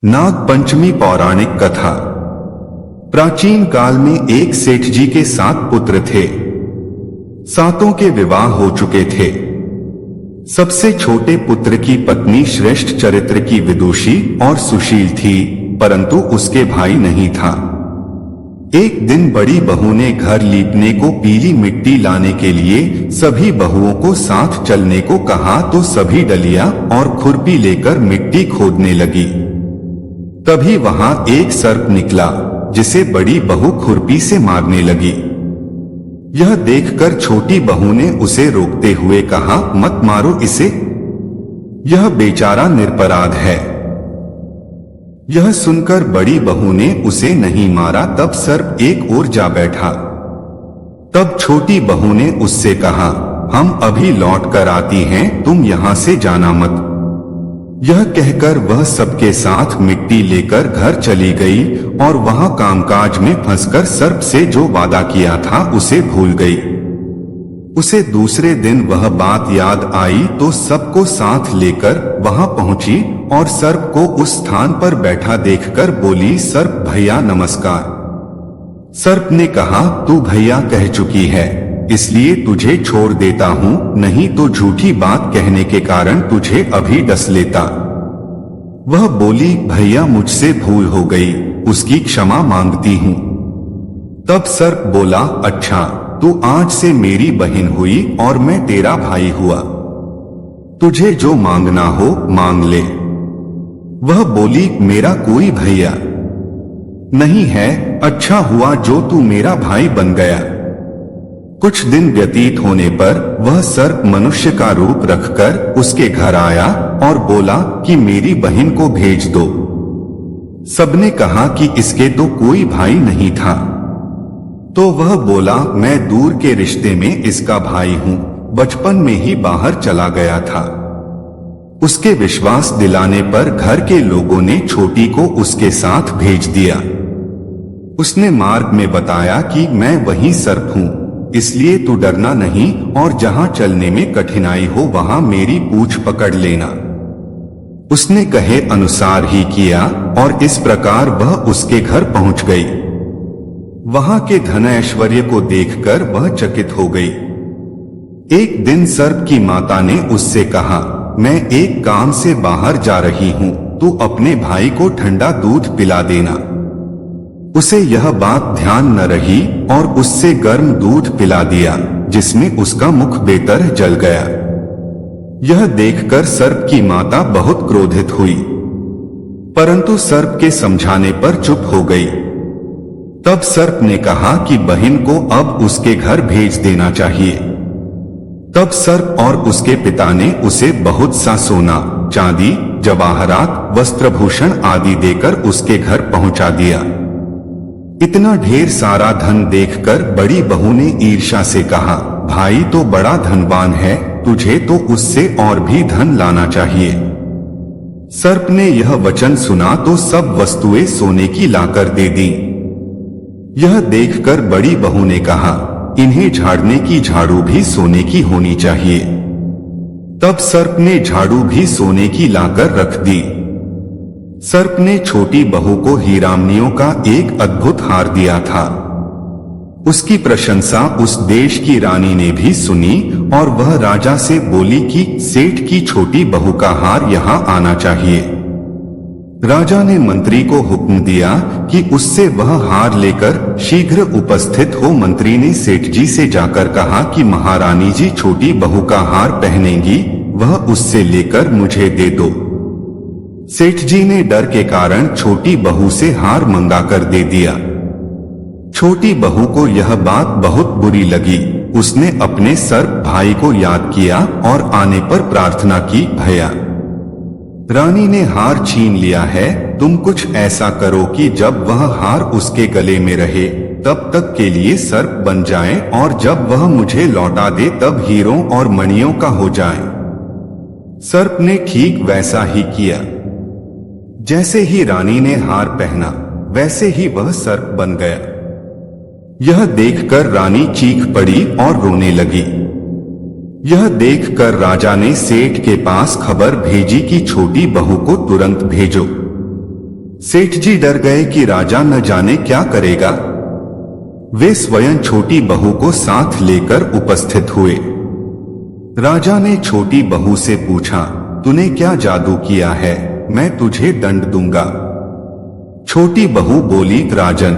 नाग पंचमी पौराणिक कथा। प्राचीन काल में एक सेठ जी के 7 पुत्र थे। 7 के विवाह हो चुके थे। सबसे छोटे पुत्र की पत्नी श्रेष्ठ चरित्र की विदुषी और सुशील थी, परंतु उसके भाई नहीं था। एक दिन बड़ी बहू ने घर लीपने को पीली मिट्टी लाने के लिए सभी बहुओं को साथ चलने को कहा, तो सभी डलिया और खुरपी लेकर मिट्टी खोदने लगी। तभी वहां एक सर्प निकला, जिसे बड़ी बहू खुरपी से मारने लगी। यह देखकर छोटी बहू ने उसे रोकते हुए कहा, मत मारो इसे, यह बेचारा निरपराध है। यह सुनकर बड़ी बहू ने उसे नहीं मारा। तब सर्प एक ओर जा बैठा। तब छोटी बहू ने उससे कहा, हम अभी लौट कर आती हैं, तुम यहां से जाना मत। यह कहकर वह सबके साथ मिट्टी लेकर घर चली गई और वहां कामकाज में फंसकर सर्प से जो वादा किया था उसे भूल गई। उसे दूसरे दिन वह बात याद आई तो सबको साथ लेकर वहां पहुंची और सर्प को उस स्थान पर बैठा देखकर बोली, सर्प भैया नमस्कार। सर्प ने कहा, तू भैया कह चुकी है, इसलिए तुझे छोड़ देता हूं, नहीं तो झूठी बात कहने के कारण तुझे अभी डस लेता। वह बोली, भैया मुझसे भूल हो गई, उसकी क्षमा मांगती हूं। तब सर्प बोला, अच्छा, तू आज से मेरी बहन हुई और मैं तेरा भाई हुआ। तुझे जो मांगना हो मांग ले। वह बोली, मेरा कोई भैया नहीं है, अच्छा हुआ जो तू मेरा भाई बन गया। कुछ दिन व्यतीत होने पर वह सर्प मनुष्य का रूप रखकर उसके घर आया और बोला कि मेरी बहन को भेज दो। सबने कहा कि इसके तो कोई भाई नहीं था। तो वह बोला, मैं दूर के रिश्ते में इसका भाई हूं, बचपन में ही बाहर चला गया था। उसके विश्वास दिलाने पर घर के लोगों ने छोटी को उसके साथ भेज दिया। उसने मार्ग में बताया कि मैं वही सर्प हूं, इसलिए तू डरना नहीं और जहां चलने में कठिनाई हो वहां मेरी पूंछ पकड़ लेना। उसने कहे अनुसार ही किया और इस प्रकार वह उसके घर पहुंच गई। वहां के धन ऐश्वर्य को देखकर वह चकित हो गई। एक दिन सर्प की माता ने उससे कहा, मैं एक काम से बाहर जा रही हूं, तू अपने भाई को ठंडा दूध पिला देना। उसे यह बात ध्यान न रही और उससे गर्म दूध पिला दिया, जिसमें उसका मुख बेतर जल गया। यह देखकर सर्प की माता बहुत क्रोधित हुई, परंतु सर्प के समझाने पर चुप हो गई। तब सर्प ने कहा कि बहन को अब उसके घर भेज देना चाहिए। तब सर्प और उसके पिता ने उसे बहुत सा सोना, चांदी, जवाहरात, वस्त्रभूषण आदि देकर उसके घर पहुंचा दिया। इतना ढेर सारा धन देखकर बड़ी बहू ने ईर्ष्या से कहा, भाई तो बड़ा धनवान है, तुझे तो उससे और भी धन लाना चाहिए। सर्प ने यह वचन सुना तो सब वस्तुएं सोने की लाकर दे दी। यह देखकर बड़ी बहू ने कहा, इन्हें झाड़ने की झाड़ू भी सोने की होनी चाहिए। तब सर्प ने झाड़ू भी सोने की लाकर रख दी। सर्प ने छोटी बहू को हीरामनियों का एक अद्भुत हार दिया था। उसकी प्रशंसा उस देश की रानी ने भी सुनी और वह राजा से बोली कि सेठ की छोटी बहू का हार यहाँ आना चाहिए। राजा ने मंत्री को हुक्म दिया कि उससे वह हार लेकर शीघ्र उपस्थित हो। मंत्री ने सेठ जी से जाकर कहा कि महारानी जी छोटी बहू का हार पहनेंगी, वह उससे लेकर मुझे दे दो। सेठ जी ने डर के कारण छोटी बहू से हार मंगाकर दे दिया। छोटी बहू को यह बात बहुत बुरी लगी। उसने अपने सर्प भाई को याद किया और आने पर प्रार्थना की, भैया रानी ने हार छीन लिया है, तुम कुछ ऐसा करो कि जब वह हार उसके गले में रहे तब तक के लिए सर्प बन जाए और जब वह मुझे लौटा दे तब हीरों और मणियों का हो जाए। सर्प ने ठीक वैसा ही किया। जैसे ही रानी ने हार पहना वैसे ही वह सर्प बन गया। यह देखकर रानी चीख पड़ी और रोने लगी। यह देखकर राजा ने सेठ के पास खबर भेजी कि छोटी बहू को तुरंत भेजो। सेठ जी डर गए कि राजा न जाने क्या करेगा। वे स्वयं छोटी बहू को साथ लेकर उपस्थित हुए। राजा ने छोटी बहू से पूछा, तूने क्या जादू किया है, मैं तुझे दंड दूंगा। छोटी बहू बोली, राजन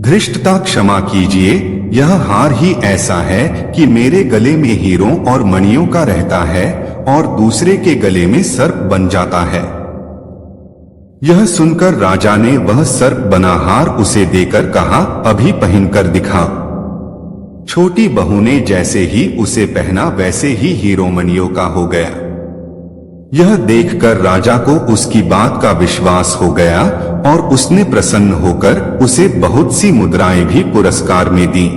धृष्टता क्षमा कीजिए, यह हार ही ऐसा है कि मेरे गले में हीरों और मणियों का रहता है और दूसरे के गले में सर्प बन जाता है। यह सुनकर राजा ने वह सर्प बना हार उसे देकर कहा, अभी पहनकर दिखा। छोटी बहू ने जैसे ही उसे पहना वैसे ही हीरो मणियों का हो गया। यह देखकर राजा को उसकी बात का विश्वास हो गया और उसने प्रसन्न होकर उसे बहुत सी मुद्राएं भी पुरस्कार में दी।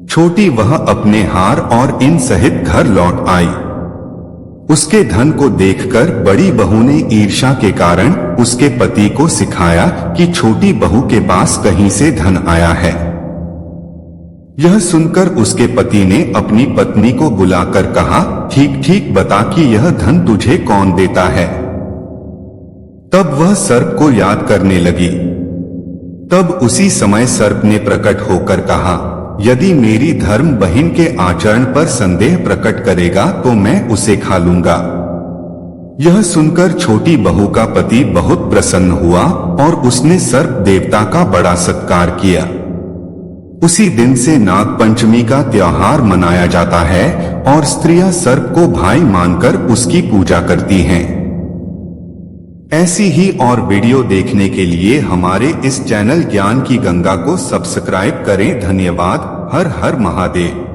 छोटी वह अपने हार और इन सहित घर लौट आई। उसके धन को देखकर बड़ी बहू ने ईर्ष्या के कारण उसके पति को सिखाया कि छोटी बहू के पास कहीं से धन आया है। यह सुनकर उसके पति ने अपनी पत्नी को बुलाकर कहा, ठीक ठीक बता कि यह धन तुझे कौन देता है। तब वह सर्प को याद करने लगी। तब उसी समय सर्प ने प्रकट होकर कहा, यदि मेरी धर्म बहन के आचरण पर संदेह प्रकट करेगा तो मैं उसे खा लूंगा। यह सुनकर छोटी बहू का पति बहुत प्रसन्न हुआ और उसने सर्प देवता का बड़ा सत्कार किया। उसी दिन से नाग पंचमी का त्योहार मनाया जाता है और स्त्रियां सर्प को भाई मानकर उसकी पूजा करती हैं। ऐसी ही और वीडियो देखने के लिए हमारे इस चैनल ज्ञान की गंगा को सब्सक्राइब करें। धन्यवाद। हर हर महादेव।